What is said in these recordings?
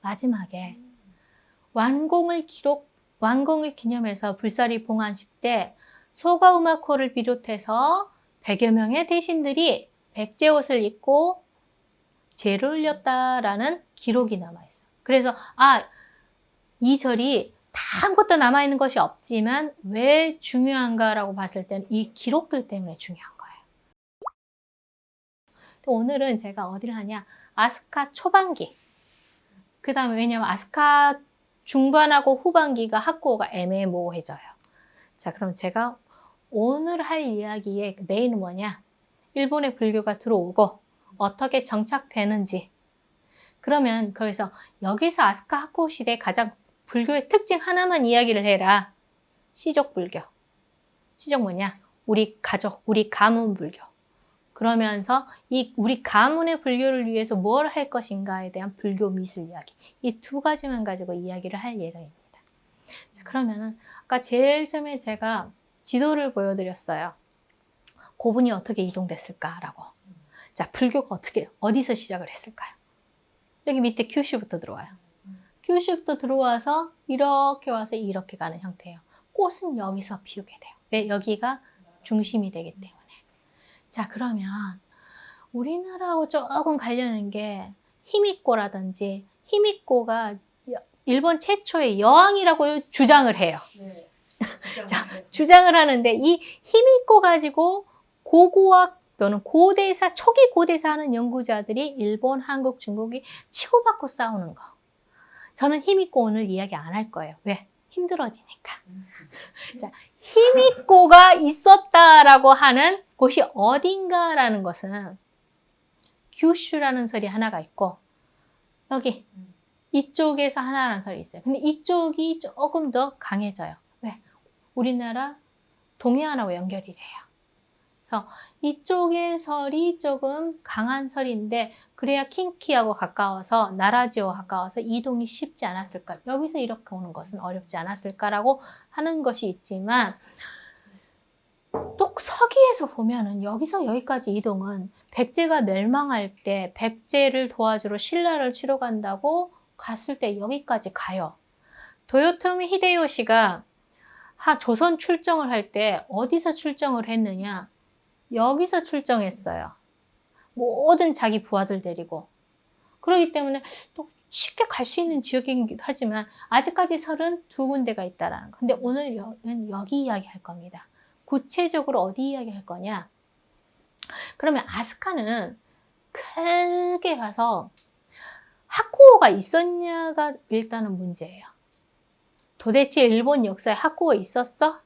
마지막에 완공을 기념해서 불사리 봉안식 때 소가우마코를 비롯해서 100여 명의 대신들이 백제 옷을 입고 제를 올렸다라는 기록이 남아있어요. 그래서 이 절이 다 아무것도 남아있는 것이 없지만 왜 중요한가라고 봤을 때는 이 기록들 때문에 중요한 거예요. 오늘은 제가 어디를 하냐, 아스카 초반기, 그 다음에 왜냐면 아스카 중반하고 후반기가 학고가 애매모호해져요. 자, 그럼 제가 오늘 할 이야기의 메인은 뭐냐, 일본의 불교가 들어오고 어떻게 정착되는지. 그러면 거기서 여기서 아스카 학고 시대 가장 불교의 특징 하나만 이야기를 해라. 시족 불교. 시족 뭐냐? 우리 가족, 우리 가문 불교. 그러면서 이 우리 가문의 불교를 위해서 뭘 할 것인가에 대한 불교 미술 이야기. 이 두 가지만 가지고 이야기를 할 예정입니다. 자, 그러면은 아까 제일 처음에 제가 지도를 보여드렸어요. 고분이 어떻게 이동됐을까라고. 자, 불교가 어디서 시작을 했을까요? 여기 밑에 규슈부터 들어와요. 규슈부터 들어와서 이렇게 와서 이렇게 가는 형태예요. 꽃은 여기서 피우게 돼요. 왜? 여기가 중심이 되기 때문에. 자, 그러면 우리나라하고 조금 관련된 게 히미코라든지, 히미코가 일본 최초의 여왕이라고 주장을 해요. 네. 자, 주장을 하는데 이 히미코 가지고 고고학 또는 고대사, 초기 고대사 하는 연구자들이 일본, 한국, 중국이 치고받고 싸우는 거. 저는 히미코 오늘 이야기 안 할 거예요. 왜? 힘들어지니까. 자, 히미코가 있었다라고 하는 곳이 어딘가라는 것은 규슈라는 설이 하나가 있고, 여기 이쪽에서 하나라는 설이 있어요. 근데 이쪽이 조금 더 강해져요. 왜? 우리나라 동해안하고 연결이 돼요. 그래서 이쪽의 설이 조금 강한 설인데, 그래야 킨키하고 가까워서, 나라지와 가까워서 이동이 쉽지 않았을까. 여기서 이렇게 오는 것은 어렵지 않았을까라고 하는 것이 있지만, 또 서기에서 보면은 여기서 여기까지 이동은 백제가 멸망할 때 백제를 도와주러 신라를 치러 간다고 갔을 때 여기까지 가요. 도요토미 히데요시가 조선 출정을 할 때 어디서 출정을 했느냐? 여기서 출정했어요. 모든 자기 부하들 데리고. 그렇기 때문에 또 쉽게 갈 수 있는 지역이기도 하지만 아직까지 설은 두 군데가 있다라는 거. 근데 오늘은 여기 이야기 할 겁니다. 구체적으로 어디 이야기 할 거냐? 그러면 아스카는 크게 봐서 학고가 있었냐가 일단은 문제예요. 도대체 일본 역사에 학고가 있었어?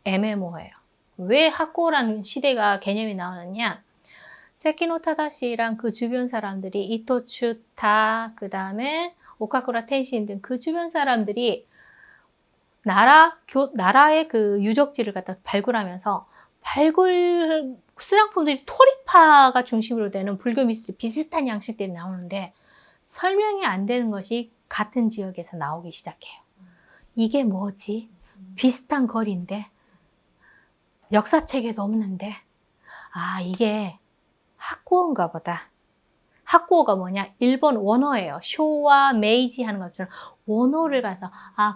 애매모호해요. 왜 학고라는 시대가 개념이 나오느냐? 세키노 타다시랑 그 주변 사람들이 이토추타, 그 다음에 오카쿠라 텐신 등 그 주변 사람들이 나라의 그 유적지를 갖다 발굴하면서 수장품들이 토리파가 중심으로 되는 불교 미술이 비슷한 양식들이 나오는데 설명이 안 되는 것이 같은 지역에서 나오기 시작해요. 이게 뭐지? 비슷한 거리인데 역사책에도 없는데 이게 학고인가 보다. 학고가 뭐냐? 일본 원어예요. 쇼와 메이지 하는 것처럼 원어를 가서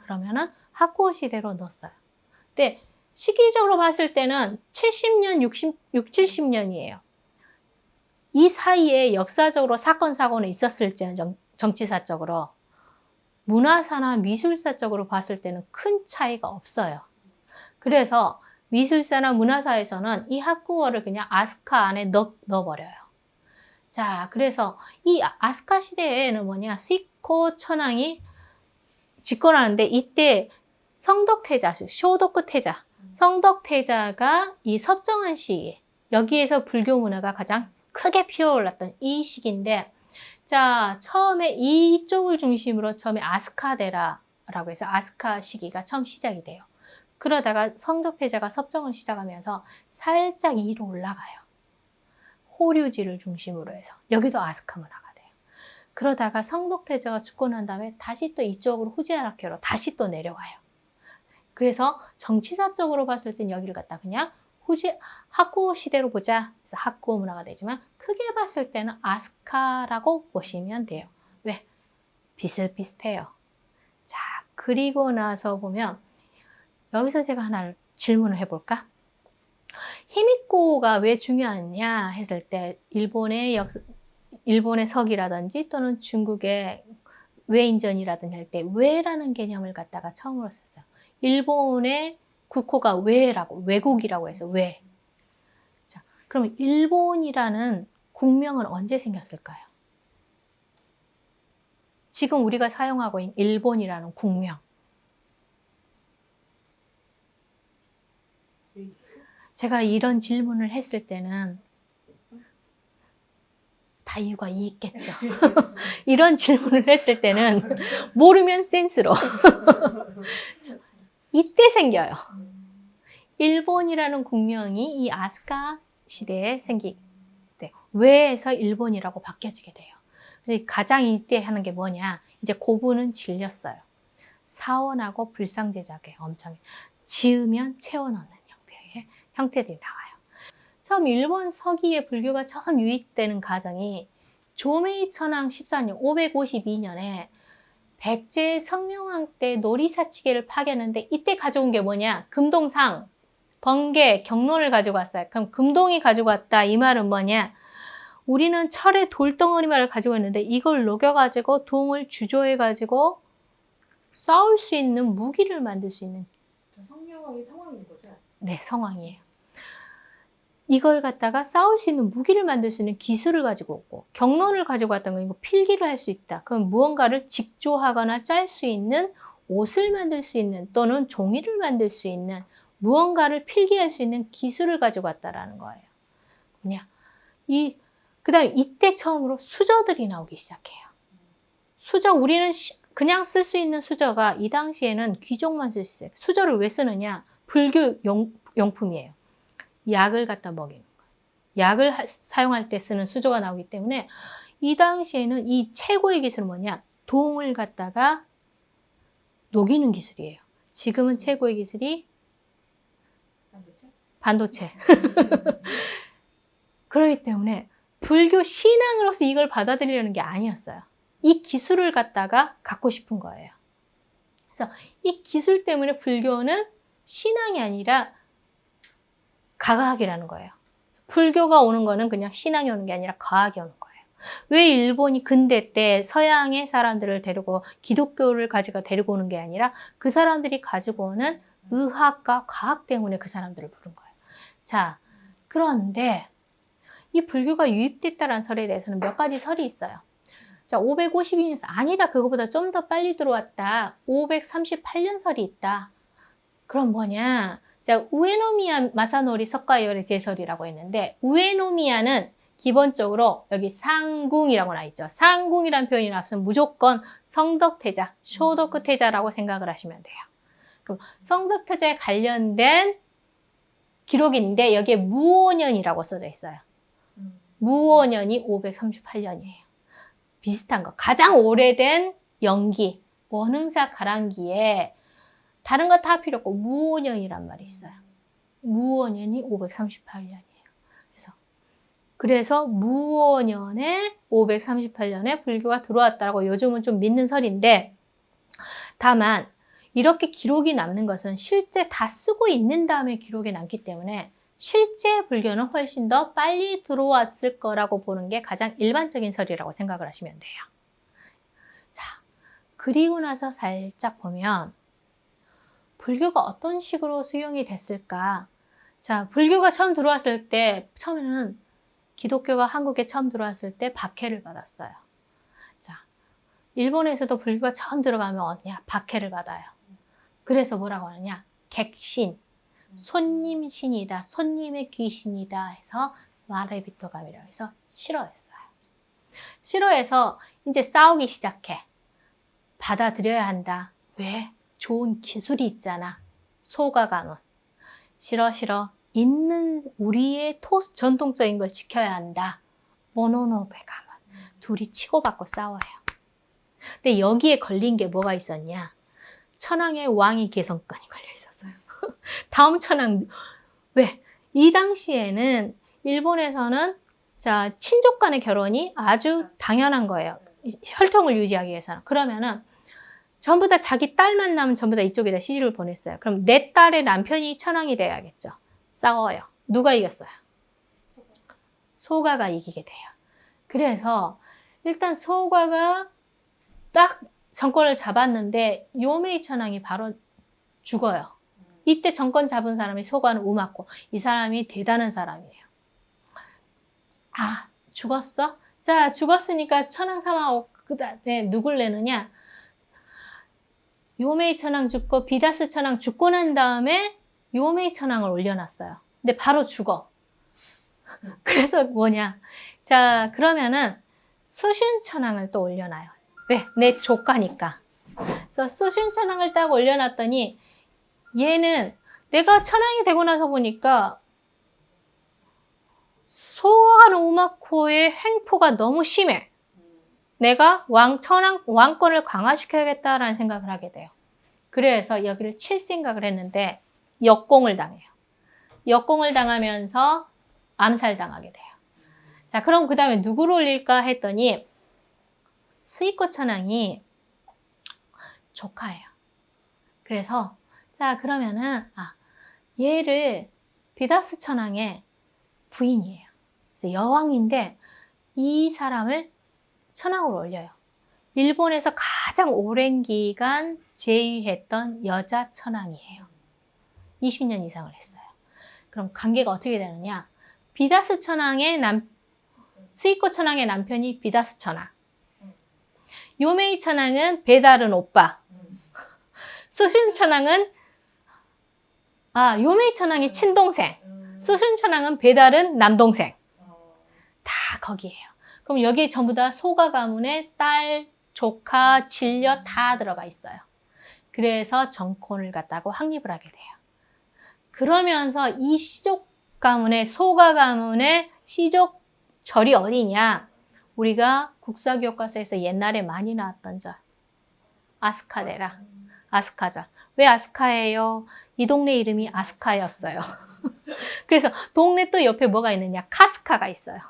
그러면은 학고 시대로 넣었어요. 근데 시기적으로 봤을 때는 70년, 70년이에요. 이 사이에 역사적으로 사건, 사고는 있었을지는 정치사적으로, 문화사나 미술사적으로 봤을 때는 큰 차이가 없어요. 그래서 미술사나 문화사에서는 이 학구어를 그냥 아스카 안에 넣어버려요. 자, 그래서 이 아스카 시대에는 뭐냐, 시코 천황이 집권하는데 이때 성덕태자, 쇼도쿠태자, 성덕태자가 이 섭정한 시기에 여기에서 불교 문화가 가장 크게 피어올랐던 이 시기인데, 자, 처음에 이쪽을 중심으로 처음에 아스카데라라고 해서 아스카 시기가 처음 시작이 돼요. 그러다가 성덕태자가 섭정을 시작하면서 살짝 위로 올라가요. 호류지를 중심으로 해서 여기도 아스카 문화가 돼요. 그러다가 성덕태자가 죽고 난 다음에 다시 또 이쪽으로 후지라케로 다시 또 내려와요. 그래서 정치사적으로 봤을 땐 여기를 갖다 그냥 학고 시대로 보자. 그래서 학고 문화가 되지만 크게 봤을 때는 아스카라고 보시면 돼요. 왜? 비슷비슷해요. 자, 그리고 나서 보면 여기서 제가 하나 질문을 해볼까? 히미코가 왜 중요하냐 했을 때 일본의 석이라든지 또는 중국의 외인전이라든지 할 때 왜라는 개념을 갖다가 처음으로 썼어요. 일본의 국호가 왜국이라고 해서 왜. 자, 그럼 일본이라는 국명은 언제 생겼을까요? 지금 우리가 사용하고 있는 일본이라는 국명. 제가 이런 질문을 했을 때는 다 이유가 있겠죠. 이런 질문을 했을 때는 모르면 센스로. 이때 생겨요. 일본이라는 국명이 이 아스카 시대에 생기게 돼요. 왜에서 일본이라고 바뀌어지게 돼요. 그래서 가장 이때 하는 게 뭐냐. 이제 고분은 질렸어요. 사원하고 불상제작에 엄청 지으면 채워넣는 형태들이 나와요. 처음 일본 서기의 불교가 처음 유입되는 과정이 조메이 천황 14년 552년에 백제 성명왕 때 놀이사치계를 파괴했는데 이때 가져온 게 뭐냐? 금동상, 번개, 경론을 가지고 왔어요. 그럼 금동이 가지고 왔다. 이 말은 뭐냐? 우리는 철의 돌덩어리만을 가지고 있는데 이걸 녹여가지고 동을 주조해가지고 싸울 수 있는 무기를 만들 수 있는. 성명왕이 성왕인 거죠? 네, 성왕이에요. 이걸 갖다가 싸울 수 있는 무기를 만들 수 있는 기술을 가지고 오고 경론을 가지고 왔던 건 이거 필기를 할 수 있다. 그럼 무언가를 직조하거나 짤 수 있는 옷을 만들 수 있는 또는 종이를 만들 수 있는 무언가를 필기할 수 있는 기술을 가지고 왔다라는 거예요. 뭐냐? 그다음에 이때 처음으로 수저들이 나오기 시작해요. 수저 우리는 그냥 쓸 수 있는 수저가 이 당시에는 귀족만 쓸 수 있어요. 수저를 왜 쓰느냐? 불교 용품이에요. 약을 갖다 먹이는 거예요. 약을 사용할 때 쓰는 수저가 나오기 때문에 이 당시에는 이 최고의 기술은 뭐냐? 동을 갖다가 녹이는 기술이에요. 지금은 최고의 기술이 반도체. 그렇기 때문에 불교 신앙으로서 이걸 받아들이려는 게 아니었어요. 이 기술을 갖다가 갖고 싶은 거예요. 그래서 이 기술 때문에 불교는 신앙이 아니라 과학이라는 거예요. 불교가 오는 거는 그냥 신앙이 오는 게 아니라 과학이 오는 거예요. 왜 일본이 근대 때 서양의 사람들을 데리고 기독교를 가지고 데리고 오는 게 아니라 그 사람들이 가지고 오는 의학과 과학 때문에 그 사람들을 부른 거예요. 자, 그런데 이 불교가 유입됐다는 설에 대해서는 몇 가지 설이 있어요. 자, 552년에서 아니다. 그거보다 좀 더 빨리 들어왔다. 538년 설이 있다. 그럼 뭐냐? 자, 우에노미야 마사노리 석가열의 제설이라고 했는데 우에노미야는 기본적으로 여기 상궁이라고 나와 있죠. 상궁이라는 표현이 나왔으면 무조건 성덕태자, 쇼덕태자라고 생각을 하시면 돼요. 그럼 성덕태자에 관련된 기록인데 여기에 무오년이라고 써져 있어요. 무오년이 538년이에요. 비슷한 거. 가장 오래된 연기, 원흥사 가랑기에 다른 거 다 필요 없고 무오년이란 말이 있어요. 무오년이 538년이에요. 그래서 무오년에 538년에 불교가 들어왔다고 요즘은 좀 믿는 설인데 다만 이렇게 기록이 남는 것은 실제 다 쓰고 있는 다음에 기록이 남기 때문에 실제 불교는 훨씬 더 빨리 들어왔을 거라고 보는 게 가장 일반적인 설이라고 생각을 하시면 돼요. 자, 그리고 나서 살짝 보면 불교가 어떤 식으로 수용이 됐을까? 자, 불교가 처음 들어왔을 때 처음에는 기독교가 한국에 처음 들어왔을 때 박해를 받았어요. 자, 일본에서도 불교가 처음 들어가면 어디냐? 박해를 받아요. 그래서 뭐라고 하느냐? 객신, 손님신이다, 손님의 귀신이다 해서 마레비토감이라고 해서 싫어했어요. 싫어해서 이제 싸우기 시작해. 받아들여야 한다. 왜? 좋은 기술이 있잖아. 소가감은. 싫어. 있는 우리의 전통적인 걸 지켜야 한다. 모노노베 가면 둘이 치고받고 싸워요. 근데 여기에 걸린 게 뭐가 있었냐? 천황의 왕위 개성권이 걸려 있었어요. 다음 천황 왜? 이 당시에는 일본에서는 자 친족 간의 결혼이 아주 당연한 거예요. 혈통을 유지하기 위해서는. 그러면은 전부 다 자기 딸만 나면 전부 다 이쪽에다 시집을 보냈어요. 그럼 내 딸의 남편이 천황이 돼야겠죠. 싸워요. 누가 이겼어요? 소가가 이기게 돼요. 그래서 일단 소가가 딱 정권을 잡았는데 요메이 천황이 바로 죽어요. 이때 정권 잡은 사람이 소가는 우마코. 이 사람이 대단한 사람이에요. 아, 죽었어? 자, 죽었으니까 천황 사망하고 그다음에 누굴 내느냐? 요메이 천황 죽고 비다스 천황 죽고 난 다음에 요메이 천황을 올려놨어요. 근데 바로 죽어. 그래서 뭐냐? 자, 그러면은 수슌 천황을 또 올려놔요. 왜? 내 조카니까. 그래서 수슌 천황을 딱 올려놨더니 얘는 내가 천황이 되고 나서 보니까 소가는 우마코의 횡포가 너무 심해. 내가 왕권을 강화시켜야겠다라는 생각을 하게 돼요. 그래서 여기를 칠 생각을 했는데 역공을 당해요. 역공을 당하면서 암살당하게 돼요. 자, 그럼 그 다음에 누구를 올릴까 했더니 스이코 천황이 조카예요. 그래서 자, 그러면은 얘를 비다스 천황의 부인이에요. 그래서 여왕인데 이 사람을 천황으로 올려요. 일본에서 가장 오랜 기간 재위했던 여자 천황이에요. 20년 이상을 했어요. 그럼 관계가 어떻게 되느냐? 비다스 천황의 스이코 천황의 남편이 비다스 천황. 요메이 천황은 배다른 오빠. 수슌 천황은 요메이 천황의 친동생. 수슌 천황은 배다른 남동생. 다 거기에요. 그럼 여기 전부 다 소가 가문의 딸, 조카, 진려 다 들어가 있어요. 그래서 정권을 갖다가 확립을 하게 돼요. 그러면서 이 시족 가문의 소가 가문의 시족 절이 어디냐? 우리가 국사교과서에서 옛날에 많이 나왔던 절. 아스카데라. 아스카절. 왜 아스카예요? 이 동네 이름이 아스카였어요. 그래서 동네 또 옆에 뭐가 있느냐? 카스카가 있어요.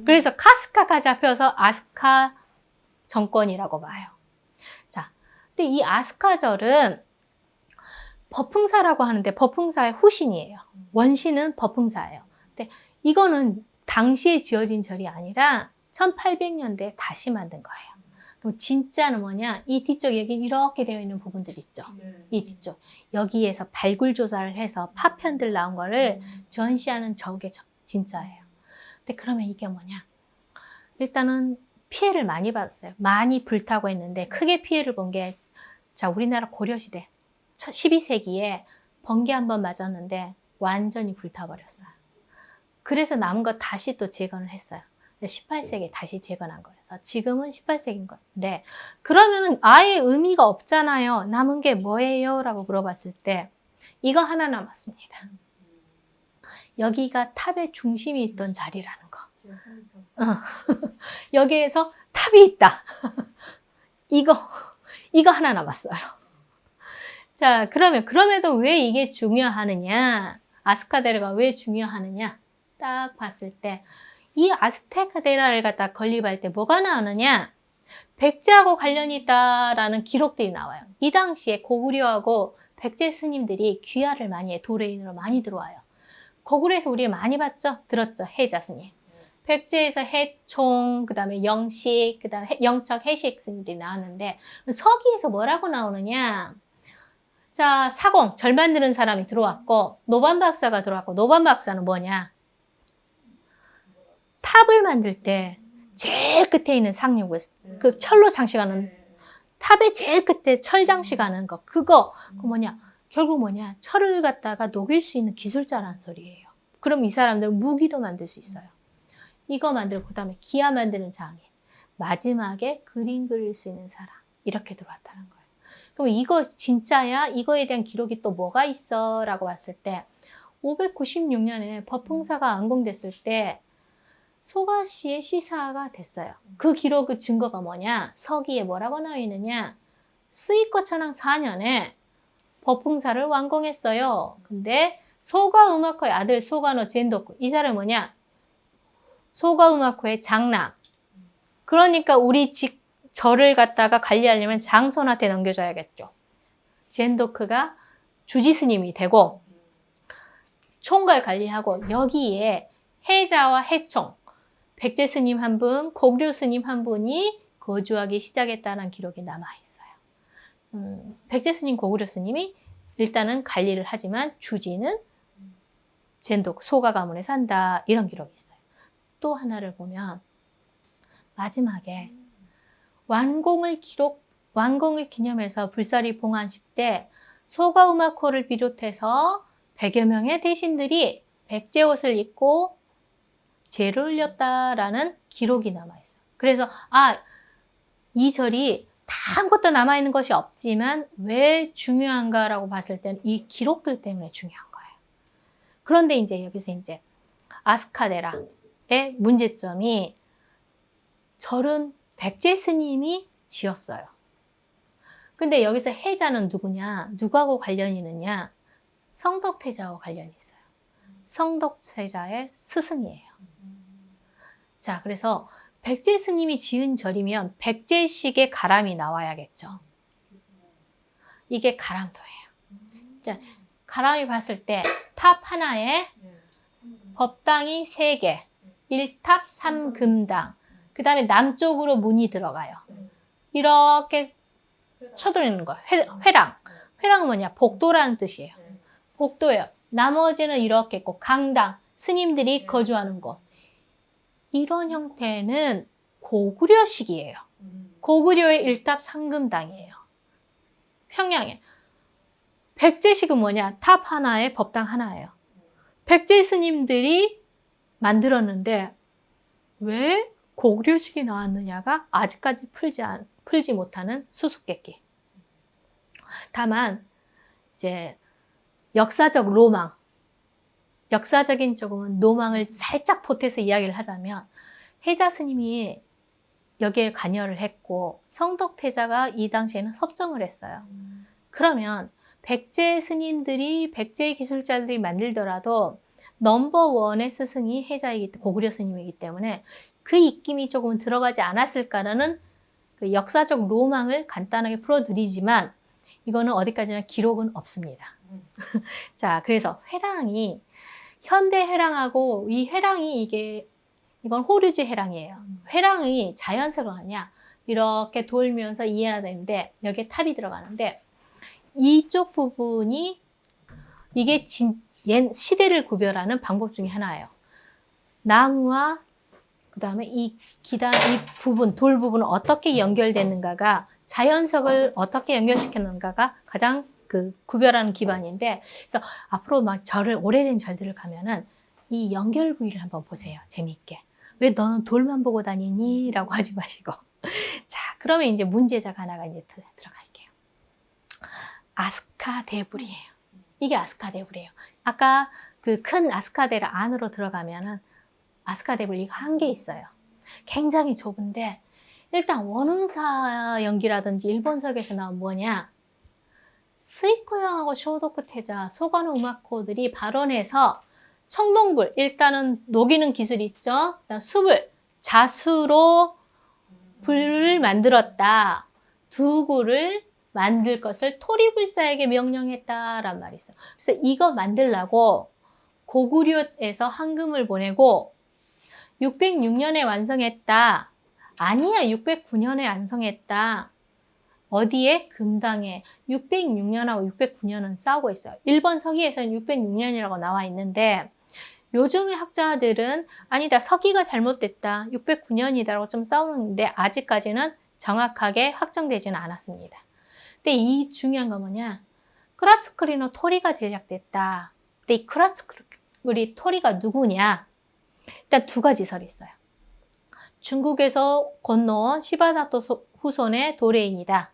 그래서 카스카가 잡혀서 아스카 정권이라고 봐요. 자, 근데 이 아스카절은 법흥사라고 하는데 법흥사의 후신이에요. 원신은 법흥사예요. 근데 이거는 당시에 지어진 절이 아니라 1800년대에 다시 만든 거예요. 그럼 진짜는 뭐냐? 이 뒤쪽 여기 이렇게 되어 있는 부분들 있죠. 이 뒤쪽. 여기에서 발굴 조사를 해서 파편들 나온 거를 전시하는 저게 진짜예요. 근데 그러면 이게 뭐냐? 일단은 피해를 많이 받았어요. 많이 불타고 했는데 크게 피해를 본 게 자, 우리나라 고려시대 12세기에 번개 한 번 맞았는데 완전히 불타버렸어요. 그래서 남은 거 다시 또 재건을 했어요. 18세기에 다시 재건한 거예요. 그래서 지금은 18세기인 건데 그러면은 아예 의미가 없잖아요. 남은 게 뭐예요? 라고 물어봤을 때 이거 하나 남았습니다. 여기가 탑의 중심이 있던 자리라는 거. 여기에서 탑이 있다. 이거 하나 남았어요. 자, 그러면 그럼에도 왜 이게 중요하느냐? 아스카데라가 왜 중요하느냐? 딱 봤을 때 이 아스테카데라를 갖다 건립할 때 뭐가 나오느냐? 백제하고 관련이 있다라는 기록들이 나와요. 이 당시에 고구려하고 백제 스님들이 귀화를 많이 해. 도레인으로 많이 들어와요. 고구려에서 우리 많이 봤죠? 들었죠? 해자 스님. 백제에서 해총, 그 다음에 영식, 그 다음에 영척, 해식 스님들이 나왔는데 서기에서 뭐라고 나오느냐? 자, 사공, 절 만드는 사람이 들어왔고 노반 박사가 들어왔고 노반 박사는 뭐냐? 탑을 만들 때 제일 끝에 있는 상륙을 그 철로 장식하는 탑의 제일 끝에 철 장식하는 거 그거 뭐냐? 결국 뭐냐? 철을 갖다가 녹일 수 있는 기술자라는 소리예요. 그럼 이 사람들은 무기도 만들 수 있어요. 이거 만들고 그다음에 기아 만드는 장인, 마지막에 그림 그릴 수 있는 사람 이렇게 들어왔다는 거예요. 그럼 이거 진짜야? 이거에 대한 기록이 또 뭐가 있어? 라고 봤을 때 596년에 법흥사가 완공됐을 때 소가시의 시사가 됐어요. 그 기록, 그 증거가 뭐냐? 서기에 뭐라고 나와 있느냐? 스이코 천황 4년에 법흥사를 완공했어요. 근데 소가 우마코의 아들 소가노 젠도쿠 이 사람이 뭐냐? 소가 우마코의 장남. 그러니까 우리 집 절을 갖다가 관리하려면 장손한테 넘겨줘야겠죠. 젠도크가 주지 스님이 되고 총괄 관리하고 여기에 해자와 해총, 백제 스님 한 분, 고구려 스님 한 분이 거주하기 시작했다는 기록이 남아있어요. 백제 스님, 고구려 스님이 일단은 관리를 하지만 주지는 젠독, 소가 가문에 산다 이런 기록이 있어요. 또 하나를 보면 마지막에 완공을 기념해서 불사리 봉안식 때 소가 우마코를 비롯해서 100여 명의 대신들이 백제 옷을 입고 제를 올렸다라는 기록이 남아있어요. 그래서 이 절이 다 아무것도 남아있는 것이 없지만 왜 중요한가라고 봤을 때는 이 기록들 때문에 중요한 거예요. 그런데 이제 여기서 이제 아스카데라의 문제점이 절은 백제 스님이 지었어요. 근데 여기서 해자는 누구냐? 누구하고 관련이 있느냐? 성덕태자와 관련이 있어요. 성덕태자의 스승이에요. 자, 그래서 백제 스님이 지은 절이면 백제식의 가람이 나와야겠죠. 이게 가람도예요. 자, 가람이 봤을 때 탑 하나에 법당이 3개, 1탑 3금당, 그 다음에 남쪽으로 문이 들어가요. 이렇게 쳐들어있는 거예요. 회랑. 회랑은 뭐냐? 복도라는 뜻이에요. 복도예요. 나머지는 이렇게 있고 강당, 스님들이 거주하는 곳. 이런 형태는 고구려식이에요. 고구려의 1탑 3금당이에요. 평양에. 백제식은 뭐냐? 탑 하나에 법당 하나예요. 백제 스님들이 만들었는데 왜 고구려식이 나왔느냐가 아직까지 풀지 못하는 수수께끼. 다만 이제 역사적 로망, 역사적인 조금은 로망을 살짝 보태서 이야기를 하자면 해자 스님이 여기에 관여를 했고 성덕태자가 이 당시에는 섭정을 했어요. 그러면 백제 스님들이, 백제 기술자들이 만들더라도 넘버원의 스승이 해자이기 때문에, 고구려 스님이기 때문에 그 입김이 조금 들어가지 않았을까라는 그 역사적 로망을 간단하게 풀어드리지만 이거는 어디까지나 기록은 없습니다. 자, 그래서 회랑이 현대 회랑하고 이 회랑이 이건 호류지 회랑이에요. 회랑이 자연스러워 하냐? 이렇게 돌면서 이해가 되는데 여기에 탑이 들어가는데 이쪽 부분이 이게 시대를 구별하는 방법 중에 하나예요. 나무와 그 다음에 이 기단, 이 부분, 돌 부분은 어떻게 연결됐는가가 자연석을 어떻게 연결시켰는가가 가장 그 구별하는 기반인데 그래서 앞으로 막 오래된 절들을 가면은 이 연결 부위를 한번 보세요. 재미있게. 왜 너는 돌만 보고 다니니? 라고 하지 마시고. 자, 그러면 이제 문제자가 하나가 이제 들어갈게요. 아스카데불이에요. 이게 아스카데불이에요. 아까 그 큰 아스카데라 안으로 들어가면은 아스카데불 이거 한 개 있어요. 굉장히 좁은데 일단 원운사 연기라든지 일본석에서 나온 뭐냐? 스이코양하고 쇼도쿠 태자, 소관우 우마코들이 발원해서 청동불, 일단은 녹이는 기술이 있죠. 그다음 수불, 자수로 불을 만들었다. 두구를 만들 것을 토리불사에게 명령했다란 말이 있어요. 그래서 이거 만들라고 고구려에서 황금을 보내고 606년에 완성했다. 아니야, 609년에 완성했다. 어디에? 금당에. 606년하고 609년은 싸우고 있어요. 일본 서기에서는 606년이라고 나와 있는데 요즘의 학자들은 아니다, 서기가 잘못됐다. 609년이다라고 좀 싸우는데 아직까지는 정확하게 확정되지는 않았습니다. 근데 이 중요한 건 뭐냐? 크라츠크리노 토리가 제작됐다. 근데 이 크라츠크리 토리가 누구냐? 일단 두 가지 설이 있어요. 중국에서 건너온 시바다토 후손의 도레인이다.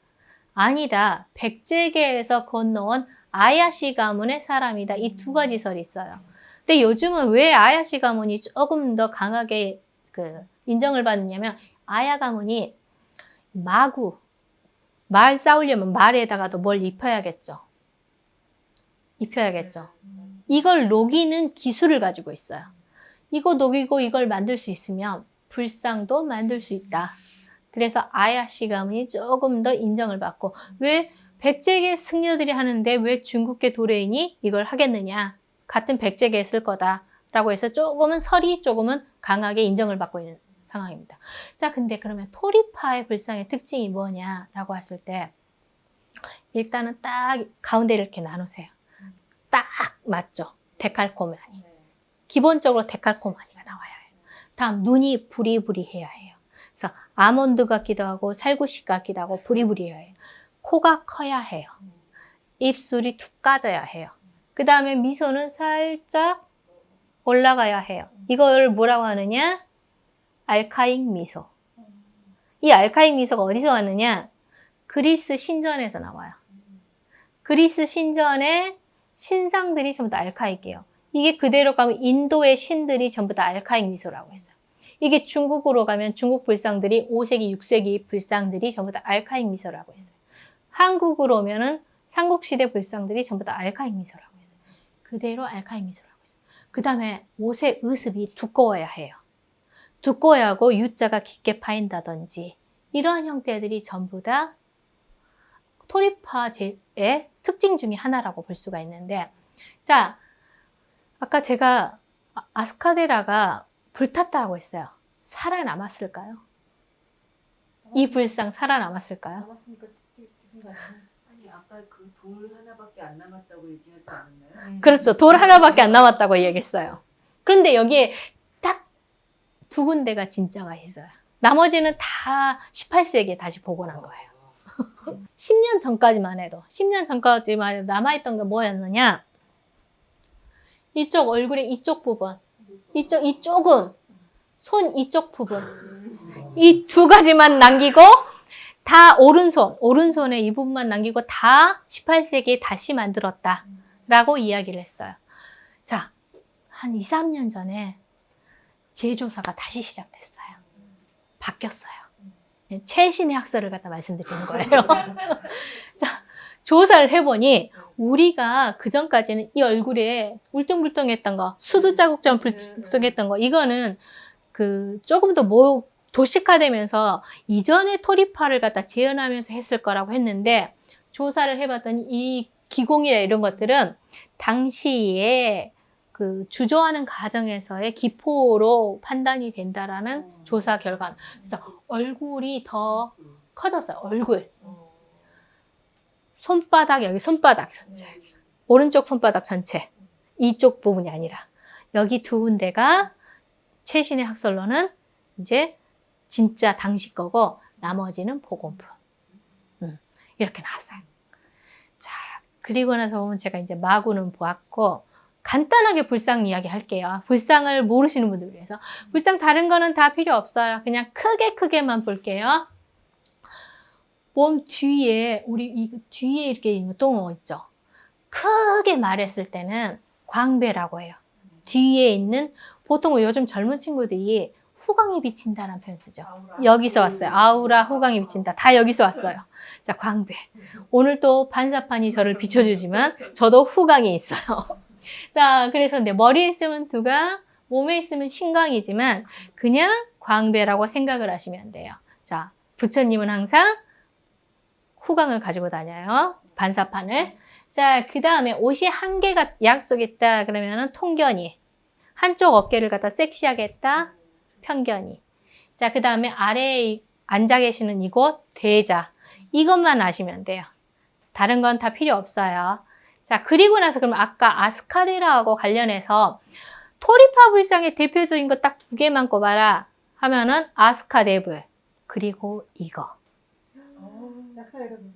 아니다. 백제계에서 건너온 아야시 가문의 사람이다. 이 두 가지 설이 있어요. 근데 요즘은 왜 아야시 가문이 조금 더 강하게 인정을 받느냐면 아야 가문이 말 싸우려면 말에다가도 뭘 입혀야겠죠. 이걸 녹이는 기술을 가지고 있어요. 이거 녹이고 이걸 만들 수 있으면 불상도 만들 수 있다. 그래서 아야시 가문이 조금 더 인정을 받고 왜 백제계 승려들이 하는데 왜 중국계 도레인이 이걸 하겠느냐. 같은 백제계에 쓸 거다라고 해서 조금은 설이 조금은 강하게 인정을 받고 있는 상황입니다. 자, 근데 그러면 토리파의 불상의 특징이 뭐냐라고 했을 때 일단은 딱 가운데를 이렇게 나누세요. 딱 맞죠? 데칼코마니. 기본적으로 데칼코마니가 나와야 해요. 다음 눈이 부리부리해야 해요. 그래서 아몬드 같기도 하고 살구식 같기도 하고 부리부리해야 해요. 코가 커야 해요. 입술이 툭 까져야 해요. 그 다음에 미소는 살짝 올라가야 해요. 이걸 뭐라고 하느냐? 알카익 미소. 이 알카익 미소가 어디서 왔느냐? 그리스 신전에서 나와요. 그리스 신전의 신상들이 전부 다 알카익이에요. 이게 그대로 가면 인도의 신들이 전부 다 알카익 미소라고 했어요. 이게 중국으로 가면 중국 불상들이 5세기, 6세기 불상들이 전부 다 알카익 미소라고 했어요. 한국으로 오면은 삼국시대 불상들이 전부 다 알카익 미소라고 했어요. 그대로 알카익 미소라고 했어요. 그 다음에 옷의 의습이 두꺼워야 해요. 두꺼워야 하고 U자가 깊게 파인다든지 이러한 형태들이 전부 다 토리파의 특징 중에 하나라고 볼 수가 있는데, 자, 아까 제가 아스카데라가 불탔다고 했어요. 살아남았을까요? 이 불상 살아남았을까요? 남았으니까 기분 나네. 아니 아까 그 돌 하나밖에 안 남았다고 얘기하지 않았나요? 그렇죠. 돌 하나밖에 안 남았다고 얘기했어요. 그런데 여기에 딱 두 군데가 진짜가 있어요. 나머지는 다 18세기에 다시 복원한 거예요. 10년 전까지만 해도 남아있던 게 뭐였느냐? 이쪽 얼굴의 이쪽 부분, 이쪽은 손 이쪽 부분, 이 두 가지만 남기고 다 오른손에 이 부분만 남기고 다 18세기에 다시 만들었다라고 이야기를 했어요. 자, 한 2, 3년 전에 재조사가 다시 시작됐어요. 바뀌었어요. 최신의 학설을 갖다 말씀드리는 거예요. 자, 조사를 해보니 우리가 그전까지는 이 얼굴에 울퉁불퉁했던 거, 수두 자국처럼 불퉁했던 거, 이거는 조금 더 도식화되면서 이전의 토리파를 갖다 재현하면서 했을 거라고 했는데, 조사를 해봤더니 이 기공이나 이런 것들은 당시에 주조하는 과정에서의 기포로 판단이 된다라는 조사 결과. 그래서 얼굴이 더 커졌어요. 얼굴. 손바닥, 여기 손바닥 전체. 오른쪽 손바닥 전체. 이쪽 부분이 아니라. 여기 두 군데가 최신의 학설로는 이제 진짜 당시 거고 나머지는 복원품. 이렇게 나왔어요. 자, 그리고 나서 보면 제가 이제 마구는 보았고, 간단하게 불상 이야기 할게요. 불상을 모르시는 분들 위해서. 불상 다른 거는 다 필요 없어요. 그냥 크게만 볼게요. 몸 뒤에, 우리 뒤에 이렇게 있는 똥 있죠? 크게 말했을 때는 광배라고 해요. 뒤에 있는, 보통 요즘 젊은 친구들이 후광이 비친다라는 표현 쓰죠. 여기서 왔어요. 아우라, 후광이 비친다. 다 여기서 왔어요. 자, 광배. 오늘 또 반사판이 저를 비춰주지만 저도 후광이 있어요. 자, 그래서 머리에 있으면 두가, 몸에 있으면 신광이지만 그냥 광배라고 생각을 하시면 돼요. 자, 부처님은 항상 후광을 가지고 다녀요. 반사판을. 자, 그 다음에 옷이 한 개가 약속했다 그러면은 통견이. 한쪽 어깨를 갖다 섹시하게 했다. 편견이. 자, 그 다음에 아래에 앉아 계시는 이곳 대자. 이것만 아시면 돼요. 다른 건 다 필요 없어요. 자, 그리고 나서 그럼 아까 아스카데라하고 관련해서 토리파 불상의 대표적인 거 딱 두 개만 꼽아라 하면은 아스카데불, 그리고 이거. 약사 여러분.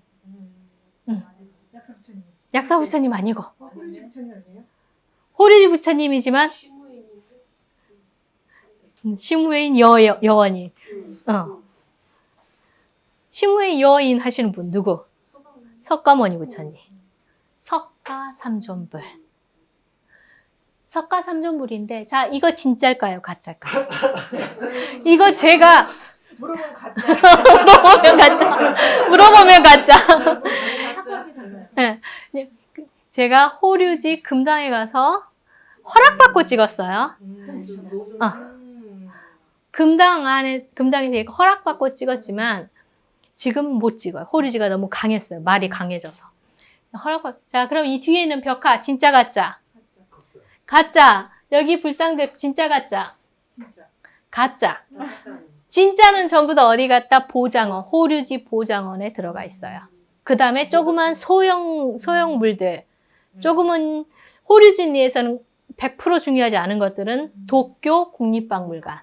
약사 부처님. 약사 부처님 아니고 호리지 부처님 아니에요? 호리지 부처님이지만 시무웨인 여원이. 시무웨인 여인 하시는 분 누구? 석가모니 부처님. 석가삼존불. 석가삼존불인데, 자, 이거 진짜일까요? 가짜일까요? 이거 제가 물어보면 가짜. 물어보면 가짜. 물어보면 가짜. 학과이 달라요. 네. 제가 호류지 금당에 가서 허락받고 찍었어요. 금당에서 이거 허락받고 찍었지만 지금 못 찍어요. 호루지가 너무 강했어요. 말이 강해져서. 자, 그럼 이 뒤에는 벽화, 진짜 가짜? 가짜. 여기 불상들 진짜 가짜? 진짜. 가짜. 진짜는 전부 다 어디 갔다? 보장원, 호류지 보장원에 들어가 있어요. 그 다음에 조그만 소형물들, 조금은 호류지에서는 100% 중요하지 않은 것들은 도쿄 국립박물관,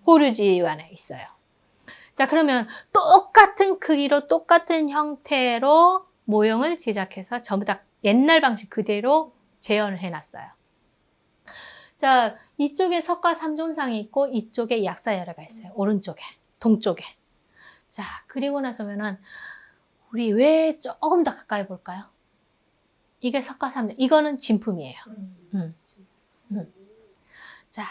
호류지관에 있어요. 자, 그러면 똑같은 크기로 똑같은 형태로 모형을 제작해서 전부 다 옛날 방식 그대로 재현을 해놨어요. 자, 이쪽에 석가 삼존상이 있고 이쪽에 약사열애가 있어요. 오른쪽에, 동쪽에. 자, 그리고 나서면은 우리 왜 조금 더 가까이 볼까요? 이게 석가 삼존, 이거는 진품이에요. 자,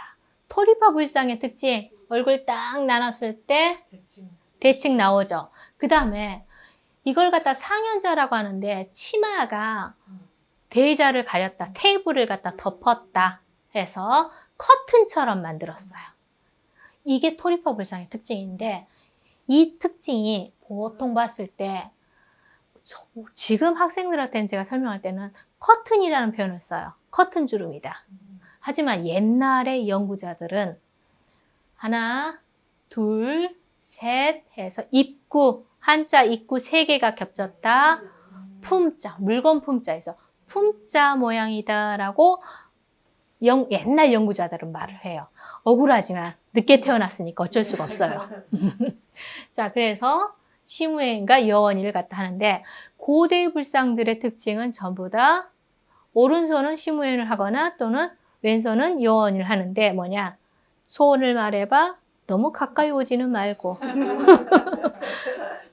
토리파 불상의 특징, 얼굴 딱 나눴을 때 대칭 나오죠. 그 다음에 이걸 갖다 상현자라고 하는데 치마가 대자를 가렸다, 테이블을 갖다 덮었다 해서 커튼처럼 만들었어요. 이게 토리파 불상의 특징인데 이 특징이 보통 봤을 때 지금 학생들한테는 제가 설명할 때는 커튼이라는 표현을 써요. 커튼 주름이다. 하지만 옛날의 연구자들은 하나, 둘, 셋 해서 입구, 한자 입구 3개가 겹쳤다. 품자, 물건 품자에서 품자 모양이다라고 옛날 연구자들은 말을 해요. 억울하지만 늦게 태어났으니까 어쩔 수가 없어요. 자, 그래서 시무엔과 여원이를 갖다 하는데 고대 불상들의 특징은 전부 다 오른손은 시무엔을 하거나 또는 왼손은 여원이를 하는데 뭐냐? 소원을 말해봐. 너무 가까이 오지는 말고.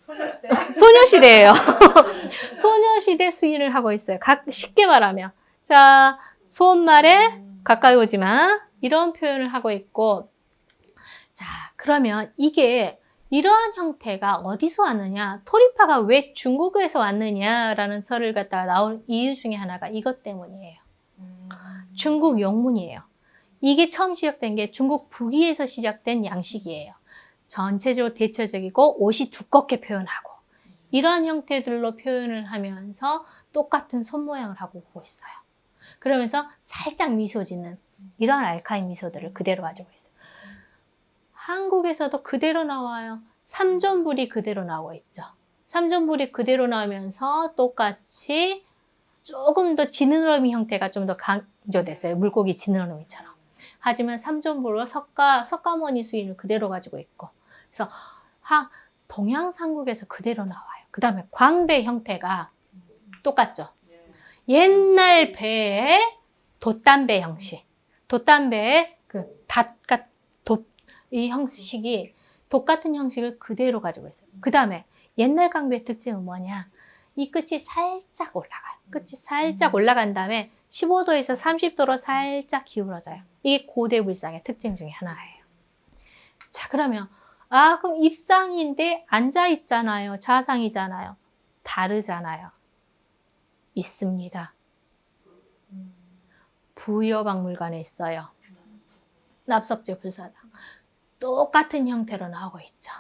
소녀시대. 소녀시대예요. 소녀시대 수인을 하고 있어요. 쉽게 말하면. 자, 소원 말에 가까이 오지 마. 이런 표현을 하고 있고. 자, 그러면 이게 이러한 형태가 어디서 왔느냐? 토리파가 왜 중국에서 왔느냐라는 설을 갖다가 나온 이유 중에 하나가 이것 때문이에요. 중국 영문이에요. 이게 처음 시작된 게 중국 북위에서 시작된 양식이에요. 전체적으로 대체적이고 옷이 두껍게 표현하고 이러한 형태들로 표현을 하면서 똑같은 손 모양을 하고 오고 있어요. 그러면서 살짝 미소 짓는 이런 알카인 미소들을 그대로 가지고 있어요. 한국에서도 그대로 나와요. 삼존불이 그대로 나오고 있죠. 삼존불이 그대로 나오면서 똑같이 조금 더 지느러미 형태가 좀 더 강조됐어요. 물고기 지느러미처럼. 하지만 삼존불로 석가모니 수인을 그대로 가지고 있고 그래서 동양삼국에서 그대로 나와요. 그 다음에 광배 형태가 똑같죠. 옛날 배의 돛담배 형식. 돛담배의 이 형식이 돛 같은 형식을 그대로 가지고 있어요. 그 다음에 옛날 광배의 특징은 뭐냐? 이 끝이 살짝 올라가요. 끝이 살짝 올라간 다음에 15도에서 30도로 살짝 기울어져요. 이게 고대 불상의 특징 중에 하나예요. 자, 그러면 그럼 입상인데 앉아 있잖아요. 좌상이잖아요. 다르잖아요. 있습니다. 부여박물관에 있어요. 납석제 불사장. 똑같은 형태로 나오고 있죠.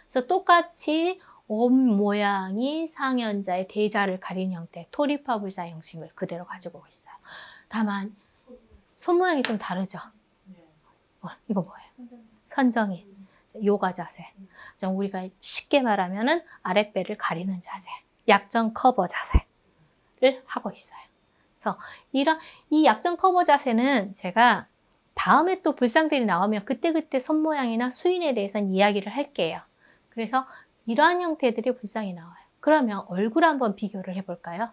그래서 똑같이 옷 모양이 상현자의 대자를 가린 형태, 토리파 불사 형식을 그대로 가지고 있어요. 다만 손 모양이 좀 다르죠. 이거 뭐예요? 선정인, 요가 자세. 우리가 쉽게 말하면은 아랫배를 가리는 자세, 약정 커버 자세를 하고 있어요. 그래서 이 약정 커버 자세는 제가 다음에 또 불상들이 나오면 그때그때 손 모양이나 수인에 대해서는 이야기를 할게요. 그래서 이러한 형태들이 불상이 나와요. 그러면 얼굴 한번 비교를 해볼까요?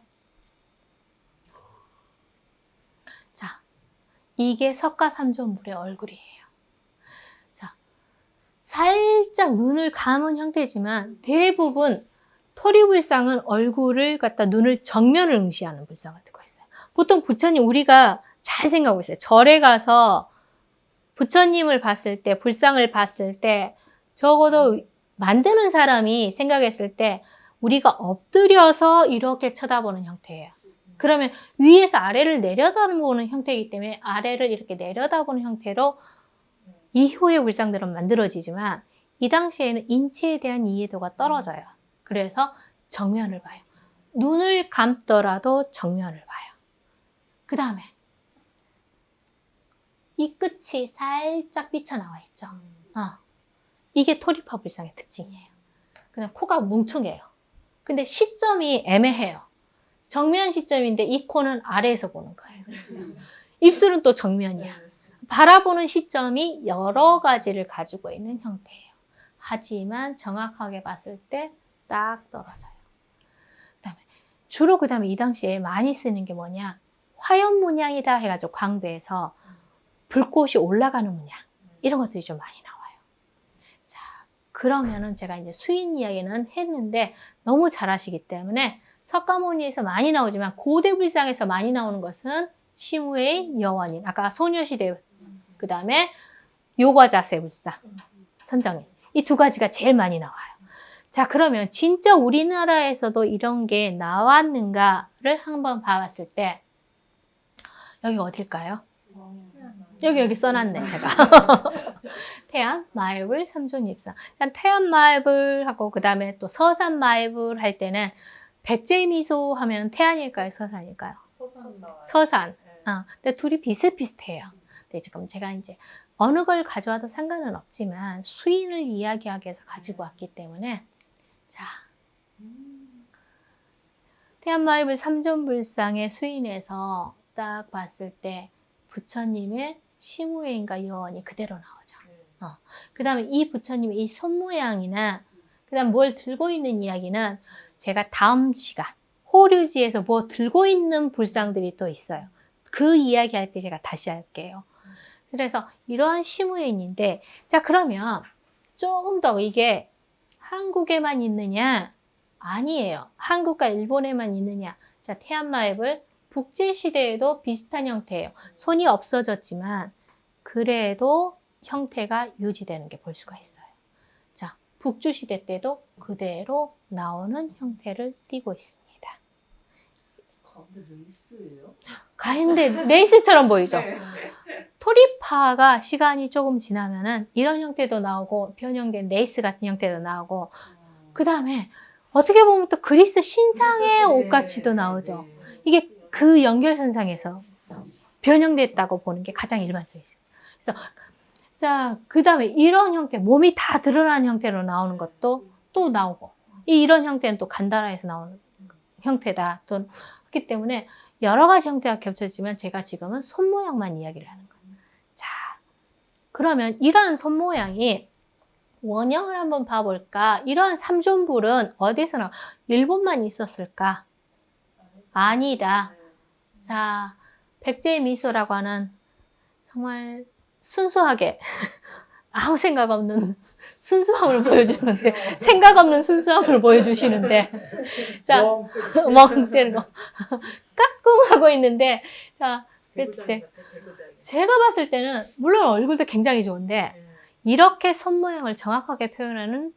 자, 이게 석가삼존불의 얼굴이에요. 자, 살짝 눈을 감은 형태지만 대부분 토리불상은 얼굴을 갖다 눈을 정면을 응시하는 불상을 두고 있어요. 보통 부처님 우리가 잘 생각하고 있어요. 절에 가서 부처님을 봤을 때, 불상을 봤을 때 적어도 만드는 사람이 생각했을 때 우리가 엎드려서 이렇게 쳐다보는 형태예요. 그러면 위에서 아래를 내려다보는 형태이기 때문에 아래를 이렇게 내려다보는 형태로 이후의 불상들은 만들어지지만 이 당시에는 인체에 대한 이해도가 떨어져요. 그래서 정면을 봐요. 눈을 감더라도 정면을 봐요. 그 다음에 이 끝이 살짝 삐쳐나와 있죠. 이게 토리파 불상의 특징이에요. 그다음 코가 뭉퉁해요. 근데 시점이 애매해요. 정면 시점인데 이 코는 아래에서 보는 거예요. 입술은 또 정면이야. 바라보는 시점이 여러 가지를 가지고 있는 형태예요. 하지만 정확하게 봤을 때 딱 떨어져요. 주로 그 다음에 이 당시에 많이 쓰는 게 뭐냐, 화염 문양이다 해가지고 광배에서 불꽃이 올라가는 문양, 이런 것들이 좀 많이 나와요. 자, 그러면은 제가 이제 수인 이야기는 했는데 너무 잘하시기 때문에 석가모니에서 많이 나오지만 고대 불상에서 많이 나오는 것은 시무에인, 여원인, 아까 소녀시대, 그 다음에 요과자세 불상, 선정인, 이 두 가지가 제일 많이 나와요. 자, 그러면 진짜 우리나라에서도 이런 게 나왔는가를 한번 봐봤을 때 여기 어딜까요? 여기 써놨네, 제가. 태안, 마이불, 삼존입상. 태안 마이불하고 그 다음에 또 서산 마이불 할 때는 백제미소 하면 태안일까요, 서산일까요? 서산. 근데 둘이 비슷비슷해요. 근데 지금 제가 이제 어느 걸 가져와도 상관은 없지만 수인을 이야기하기 위해서 가지고 왔기 때문에, 자, 태안마이불 삼존불상의 수인에서 딱 봤을 때 부처님의 시무회인과 여원이 그대로 나오죠. 그 다음에 이 부처님의 이 손모양이나 그 다음 뭘 들고 있는 이야기는 제가 다음 시간 호류지에서 뭐 들고 있는 불상들이 또 있어요. 그 이야기 할 때 제가 다시 할게요. 그래서 이러한 시무회인인데, 자, 그러면 조금 더 이게 한국에만 있느냐? 아니에요. 한국과 일본에만 있느냐? 자, 태안마이불 북제시대에도 비슷한 형태예요. 손이 없어졌지만 그래도 형태가 유지되는 게 볼 수가 있어요. 자, 북주시대 때도 그대로 나오는 형태를 띠고 있습니다. 가운데 레이스예요? 가운데 레이스처럼 보이죠? 토리파가 시간이 조금 지나면은 이런 형태도 나오고 변형된 레이스 같은 형태도 나오고, 그 다음에 어떻게 보면 또 그리스 신상의 옷같이도 나오죠. 이게 그 연결선상에서 변형됐다고 보는 게 가장 일반적이죠. 그래서 자, 그 다음에 이런 형태, 몸이 다 드러나는 형태로 나오는 것도 또 나오고, 이런 형태는 또 간다라에서 나오는 형태다. 또 그렇기 때문에 여러 가지 형태가 겹쳐지면 제가 지금은 손 모양만 이야기를 하는 거예요. 자, 그러면 이러한 손 모양이 원형을 한번 봐볼까? 이러한 삼존불은 어디서 나와? 일본만 있었을까? 아니다. 자, 백제미소라고 하는 정말 순수하게 아무 생각 없는 순수함을 보여주는데, 생각 없는 순수함을 보여주시는데, 자, 멍 때리고 까꿍하고 있는데, 자, 그랬을 때 제가 봤을 때는 물론 얼굴도 굉장히 좋은데 이렇게 손 모양을 정확하게 표현하는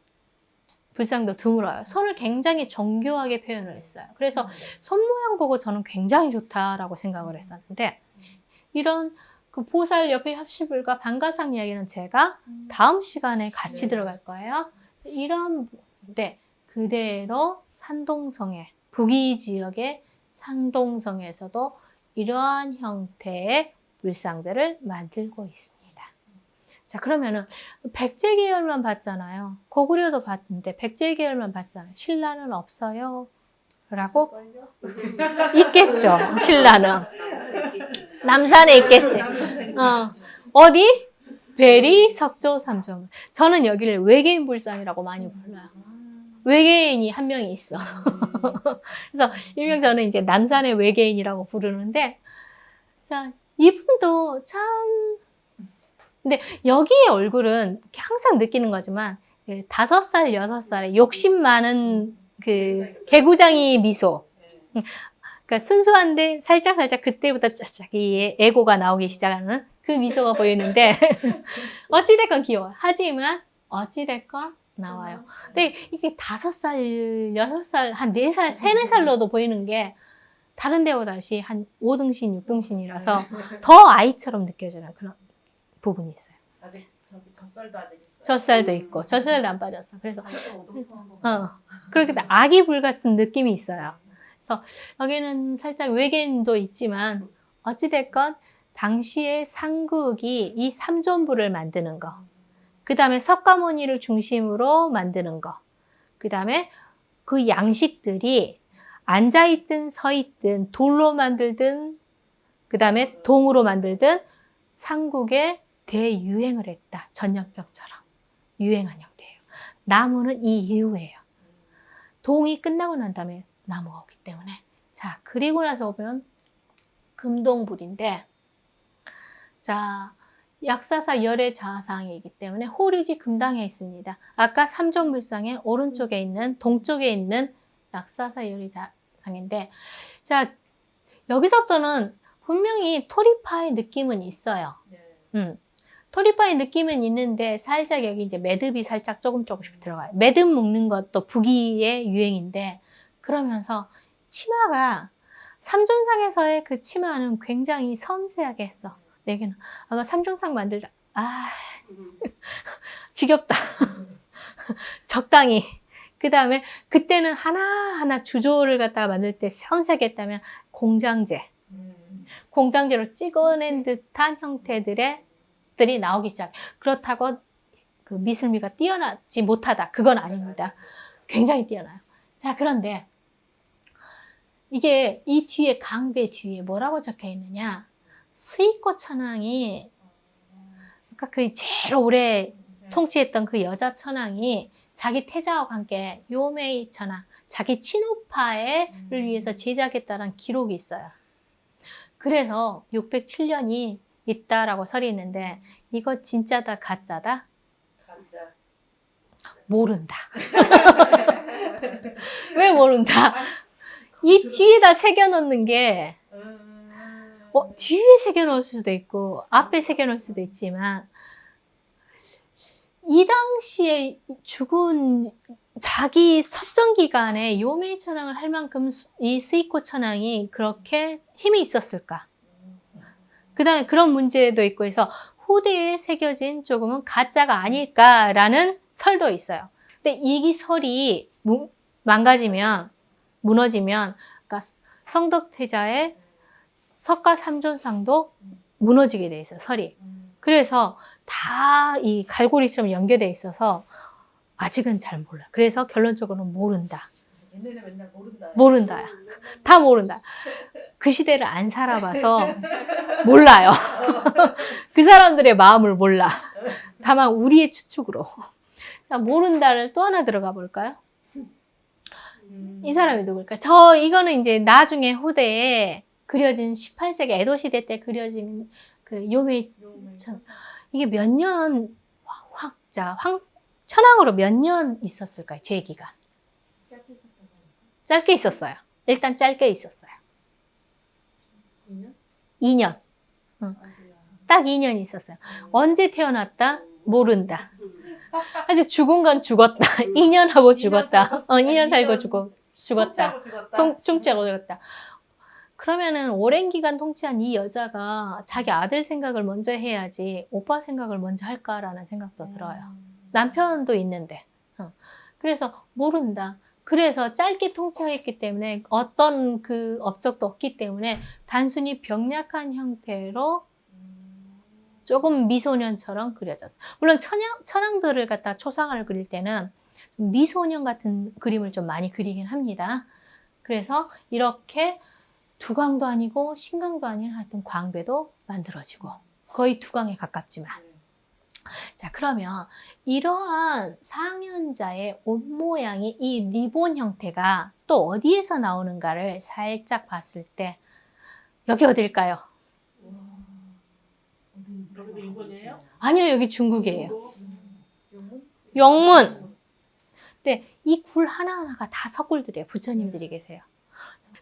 불상도 드물어요. 손을 굉장히 정교하게 표현을 했어요. 그래서 손 모양 보고 저는 굉장히 좋다라고 생각을 했었는데, 이런 그 보살 옆에 합시불과 반가상 이야기는 제가 다음 시간에 같이 들어갈 거예요. 이런, 네, 그대로 산동성에, 북위 지역의 산동성에서도 이러한 형태의 불상들을 만들고 있습니다. 자, 그러면은 백제 계열만 봤잖아요. 고구려도 봤는데 백제 계열만 봤잖아요. 신라는 없어요? 라고? 있겠죠. 신라는. 남산에 있겠지. 어디? 베리, 석조, 삼종. 저는 여기를 외계인 불상이라고 많이 불러요. 외계인이 한 명이 있어. 그래서 일명 저는 이제 남산의 외계인이라고 부르는데, 자, 이분도 참, 근데 여기의 얼굴은 항상 느끼는 거지만 5살, 6살에 욕심 많은 그 개구장이 미소. 그러니까 순수한데 살짝 그때부터 자기 에고가 나오기 시작하는 그 미소가 보이는데 어찌됐건 귀여워요. 하지만 어찌됐건 나와요. 근데 이게 5살, 6살, 한 4살, 3, 4살로도 보이는 게 다른 데보다 다시 한 5등신, 6등신이라서 더 아이처럼 느껴지는 그런 부분이 있어요. 아직 저기 젖살도 아직 있어요. 젖살도 있고 젖살도 안 빠졌어. 그래서 완전 오동통한 거. 그렇게 아기불 같은 느낌이 있어요. 그래서 여기는 살짝 외계인도 있지만 어찌됐건 당시의 삼국이 이 삼존부를 만드는 거, 그 다음에 석가모니를 중심으로 만드는 거, 그 다음에 그 양식들이 앉아있든 서있든 돌로 만들든 그 다음에 동으로 만들든 삼국에 대유행을 했다. 전염병처럼 유행한 형태예요. 나무는 이 이후예요. 동이 끝나고 난 다음에 나무가 오기 때문에. 자, 그리고 나서 보면 금동불인데, 자, 약사사 열의 자상이기 때문에 호리지 금당에 있습니다. 아까 삼존불상의 오른쪽에 있는 동쪽에 있는 약사사 열의 자상인데, 자, 여기서부터는 분명히 토리파의 느낌은 있어요. 네. 토리파의 느낌은 있는데 살짝 여기 이제 매듭이 살짝 조금씩 들어가요. 매듭 묶는 것도 북이의 유행인데, 그러면서 치마가 삼존상에서의 그 치마는 굉장히 섬세하게 했어. 내게는 아마 삼존상 만들다 지겹다. 적당히. 그 다음에 그때는 하나하나 주조를 갖다가 만들 때 섬세하게 했다면 공장제로 찍어낸 듯한 형태들이 나오기 시작. 그렇다고 그 미술미가 뛰어나지 못하다. 그건 아닙니다. 굉장히 뛰어나요. 자, 그런데 이게 이 뒤에 강배 뒤에 뭐라고 적혀 있느냐? 스이코 천황이 그러니까 그 제일 오래 통치했던 그 여자 천황이 자기 태자와 함께 요메이 천황, 자기 친우파를 위해서 제작했다는 기록이 있어요. 그래서 607년이 있다라고 설이 있는데 이거 진짜다 가짜다? 가짜. 모른다. 왜 모른다? 이 뒤에다 새겨놓는 게 뒤에 새겨놓을 수도 있고 앞에 새겨놓을 수도 있지만 이 당시에 죽은 자기 섭정 기간에 요메이 천황을 할 만큼 이 스이코 천황이 그렇게 힘이 있었을까? 그 다음에 그런 문제도 있고 해서 후대에 새겨진 조금은 가짜가 아닐까라는 설도 있어요. 근데 이 설이 망가지면 무너지면 그러니까 성덕태자의 석가삼존상도 무너지게 돼 있어요. 설이. 그래서 다 이 갈고리처럼 연결돼 있어서 아직은 잘 몰라. 그래서 결론적으로는 모른다. 얘네는 맨날 모른다. 모른다야. 다 모른다. 그 시대를 안 살아봐서 몰라요. 그 사람들의 마음을 몰라. 다만 우리의 추측으로. 자, 모른다를 또 하나 들어가 볼까요? 이 사람이 누굴까? 이거는 이제 나중에 후대에 그려진 18세기 에도 시대 때 그려진 그 요메이 천. 이게 몇 년 천황으로 몇 년 있었을까요? 제 기간. 짧게 있었어요. 일단 짧게 있었어요. 2년. 딱 2년 있었어요. 언제 태어났다? 모른다. 근데 죽은 건 죽었다. 2년 하고 죽었다. 2년 살고 죽었다. 통치하고 죽었다. 그러면은 오랜 기간 통치한 이 여자가 자기 아들 생각을 먼저 해야지 오빠 생각을 먼저 할까라는 생각도 들어요. 남편도 있는데. 그래서 모른다. 그래서 짧게 통치했기 때문에 어떤 그 업적도 없기 때문에 단순히 병약한 형태로 조금 미소년처럼 그려졌어요. 물론 천황들을 갖다 초상화를 그릴 때는 미소년 같은 그림을 좀 많이 그리긴 합니다. 그래서 이렇게 두광도 아니고 신광도 아닌 하여튼 광배도 만들어지고 거의 두광에 가깝지만. 자, 그러면 이러한 상현자의 옷 모양이 이 리본 형태가 또 어디에서 나오는가를 살짝 봤을 때 여기 어딜까요? 여기도 일본이에요? 아니요, 여기 중국이에요. 영문. 근데 이 굴 하나하나가 다 석굴들이에요. 부처님들이 계세요.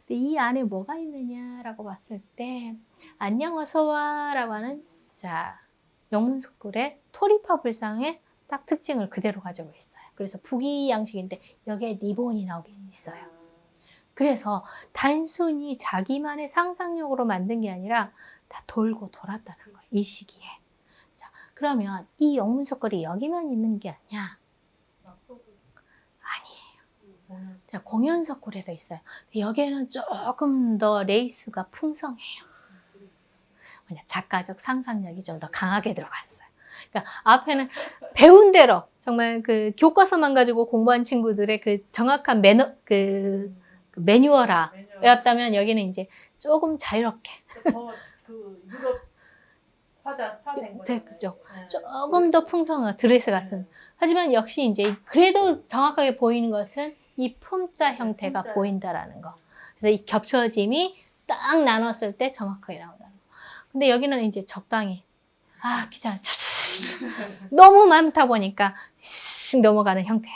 근데 이 안에 뭐가 있느냐라고 봤을 때 안녕 어서와라고 하는 자 영문석굴의 토리파 불상의 딱 특징을 그대로 가지고 있어요. 그래서 북이 양식인데 여기에 리본이 나오긴 있어요. 그래서 단순히 자기만의 상상력으로 만든 게 아니라 다 돌고 돌았다는 거예요. 이 시기에. 자, 그러면 이 영문석걸이 여기만 있는 게 아니야. 아니에요. 자, 공연석굴에도 있어요. 여기에는 조금 더 레이스가 풍성해요. 뭐냐, 작가적 상상력이 좀 더 강하게 들어갔어요. 그러니까 앞에는 배운 대로 정말 그 교과서만 가지고 공부한 친구들의 그 정확한 매뉴얼화였다면 여기는 이제 조금 자유롭게 더그 유럽 화된 거죠. 그죠. 조금 더 풍성한 드레스 같은. 하지만 역시 이제 그래도 정확하게 보이는 것은 이 품자 형태가 품자. 보인다라는 거. 그래서 이 겹쳐짐이 딱 나눴을 때 정확하게 나온다는 거. 근데 여기는 이제 적당히 귀찮아. 너무 많다 보니까 씩 넘어가는 형태.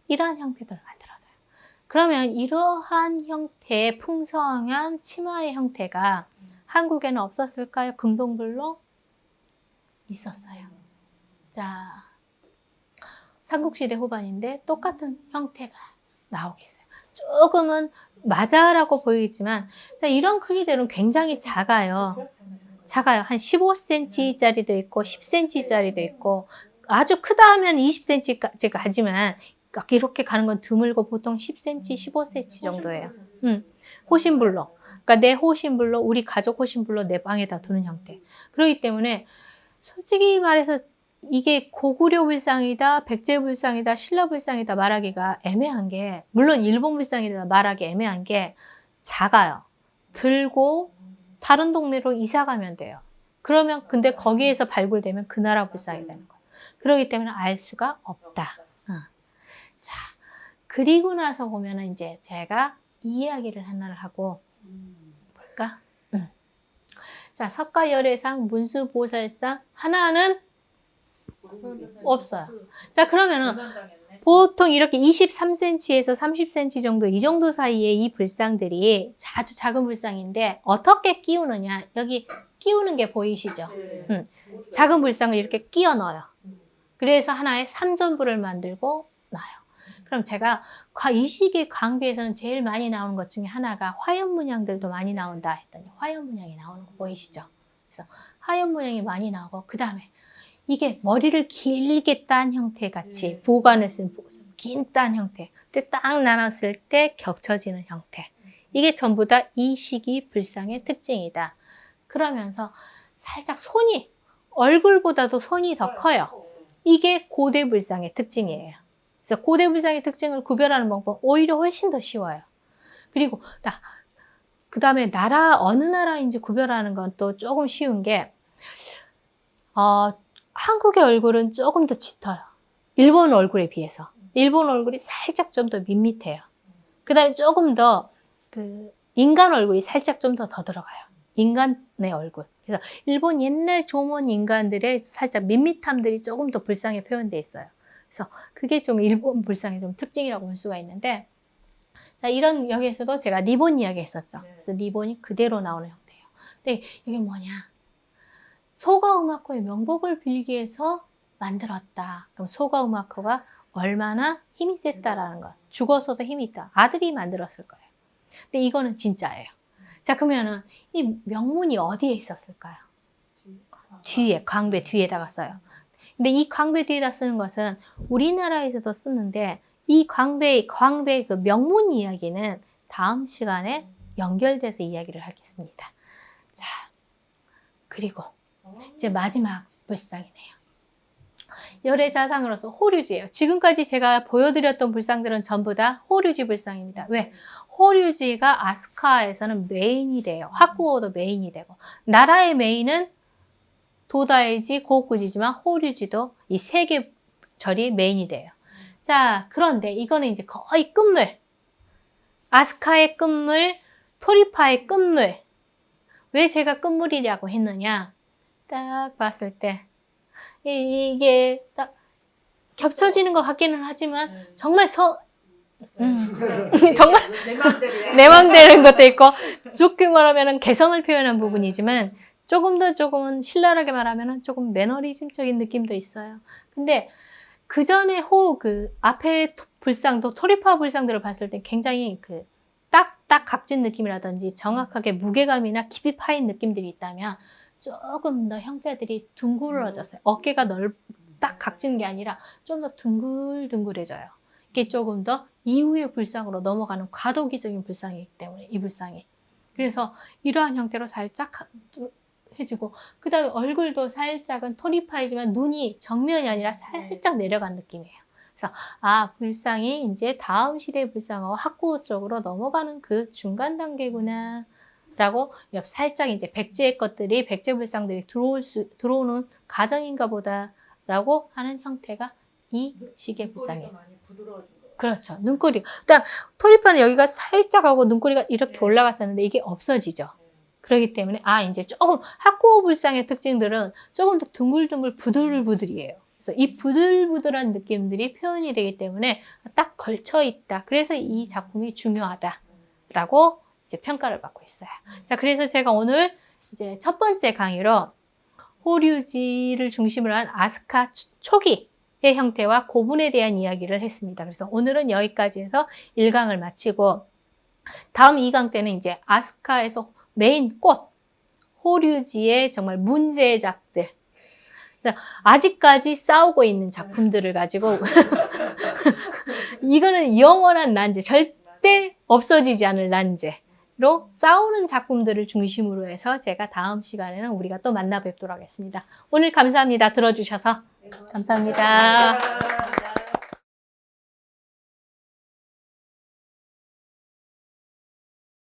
이러한 형태들을 만들어줘요. 그러면 이러한 형태의 풍성한 치마의 형태가 한국에는 없었을까요? 금동블록 있었어요. 자, 삼국시대 후반인데 똑같은 형태가 나오고 있어요. 조금은 맞아라고 보이지만, 자, 이런 크기들은 굉장히 작아요. 작아요. 한 15cm짜리도 있고 10cm짜리도 있고 아주 크다 하면 20cm까지 가지만 이렇게 가는 건 드물고 보통 10cm, 15cm 정도예요. 호신블록. 그러니까 내 호신블록, 우리 가족 호신블록 내 방에다 두는 형태. 그렇기 때문에 솔직히 말해서 이게 고구려 불상이다, 백제 불상이다, 신라 불상이다 말하기가 애매한 게, 물론 일본 불상이다 말하기 애매한 게 작아요. 들고 다른 동네로 이사 가면 돼요. 그러면 근데 거기에서 발굴되면 그 나라 불상이 되는 거예요. 그렇기 때문에 알 수가 없다. 자, 그리고 나서 보면은 이제 제가 이야기를 하나를 하고 볼까? 자, 석가열애상, 문수보살상 하나는 없어요. 자, 그러면은 보통 이렇게 23cm에서 30cm 정도, 이 정도 사이에 이 불상들이 아주 작은 불상인데 어떻게 끼우느냐. 여기 끼우는 게 보이시죠? 작은 불상을 이렇게 끼워 넣어요. 그래서 하나의 삼전부를 만들고 놔요. 그럼 제가 이 시기 광배에서는 제일 많이 나오는 것 중에 하나가 화연문양들도 많이 나온다 했더니 화연문양이 나오는 거 보이시죠? 그래서 화연문양이 많이 나오고, 그 다음에 이게 머리를 길게 딴 형태 같이 보관을 쓴 긴 딴 형태. 근데 딱 나눴을 때 겹쳐지는 형태. 이게 전부 다 이 시기 불상의 특징이다. 그러면서 살짝 손이, 얼굴보다도 손이 더 커요. 이게 고대 불상의 특징이에요. 그래서 고대 불상의 특징을 구별하는 방법은 오히려 훨씬 더 쉬워요. 그리고 그 다음에 어느 나라인지 구별하는 건 또 조금 쉬운 게, 한국의 얼굴은 조금 더 짙어요. 일본 얼굴에 비해서. 일본 얼굴이 살짝 좀 더 밋밋해요. 그 다음에 조금 더 인간 얼굴이 살짝 좀 더 들어가요. 인간의 얼굴. 그래서 일본 옛날 조문 인간들의 살짝 밋밋함들이 조금 더 불상에 표현되어 있어요. 그래서 그게 좀 일본 불상의 좀 특징이라고 볼 수가 있는데, 자, 이런 여기에서도 제가 리본 이야기 했었죠. 그래서 리본이 그대로 나오는 형태예요. 근데 이게 뭐냐? 소가우마코의 명복을 빌기 위해서 만들었다. 그럼 소가우마코가 얼마나 힘이 셌다라는 거. 죽어서도 힘이 있다. 아들이 만들었을 거예요. 근데 이거는 진짜예요. 자, 그러면은 이 명문이 어디에 있었을까요? 뒤에, 광배 뒤에다가 써요. 근데 이 광배 뒤에다 쓰는 것은 우리나라에서도 쓰는데, 이 광배 그 명문 이야기는 다음 시간에 연결돼서 이야기를 하겠습니다. 자, 그리고 이제 마지막 불상이네요. 열애자상으로서 호류지예요. 지금까지 제가 보여드렸던 불상들은 전부 다 호류지 불상입니다. 왜? 호류지가 아스카에서는 메인이 돼요. 하쿠오도 메인이 되고, 나라의 메인은 도다이지, 고구지지만 호류지도 이 세 개 절이 메인이 돼요. 자, 그런데 이거는 이제 거의 끝물. 아스카의 끝물, 토리파의 끝물. 왜 제가 끝물이라고 했느냐? 딱 봤을 때 이게 딱 겹쳐지는 것 같기는 하지만 정말 정말 내 맘대로인 것도 있고, 좋게 말하면 개성을 표현한 부분이지만 조금은 신랄하게 말하면 조금 매너리즘적인 느낌도 있어요. 근데 그 전에 앞에 불상도 토리파 불상들을 봤을 때 굉장히 딱딱 각진 느낌이라든지 정확하게 무게감이나 깊이 파인 느낌들이 있다면, 조금 더 형태들이 둥그러졌어요. 어깨가 딱 각지는 게 아니라 좀 더 둥글둥글해져요. 이게 조금 더 이후의 불상으로 넘어가는 과도기적인 불상이기 때문에 이 불상이. 그래서 이러한 형태로 살짝 해지고 그 다음에 얼굴도 살짝은 토리파이지만 눈이 정면이 아니라 살짝 내려간 느낌이에요. 그래서 불상이 이제 다음 시대의 불상하고 학구호 쪽으로 넘어가는 그 중간 단계구나 라고 살짝 이제 백제의 것들이 백제 불상들이 들어오는 과정인가 보다 라고 하는 형태가 이 시기의 불상이에요. 많이 부드러워진 거. 그렇죠. 눈꼬리. 그러니까 토리파는 여기가 살짝 하고 눈꼬리가 이렇게 올라갔었는데 이게 없어지죠. 그렇기 때문에 이제 조금 학구호 불상의 특징들은 조금 더 둥글둥글 부들부들이에요. 그래서 이 부들부들한 느낌들이 표현이 되기 때문에 딱 걸쳐 있다. 그래서 이 작품이 중요하다라고 이제 평가를 받고 있어요. 자, 그래서 제가 오늘 이제 첫 번째 강의로 호류지를 중심으로 한 아스카 초기의 형태와 고분에 대한 이야기를 했습니다. 그래서 오늘은 여기까지 해서 1강을 마치고 다음 2강 때는 이제 아스카에서 메인 꽃, 호류지의 정말 문제작들, 아직까지 싸우고 있는 작품들을 가지고 이거는 영원한 난제, 절대 없어지지 않을 난제로 싸우는 작품들을 중심으로 해서 제가 다음 시간에는 우리가 또 만나 뵙도록 하겠습니다. 오늘 감사합니다. 들어주셔서 감사합니다.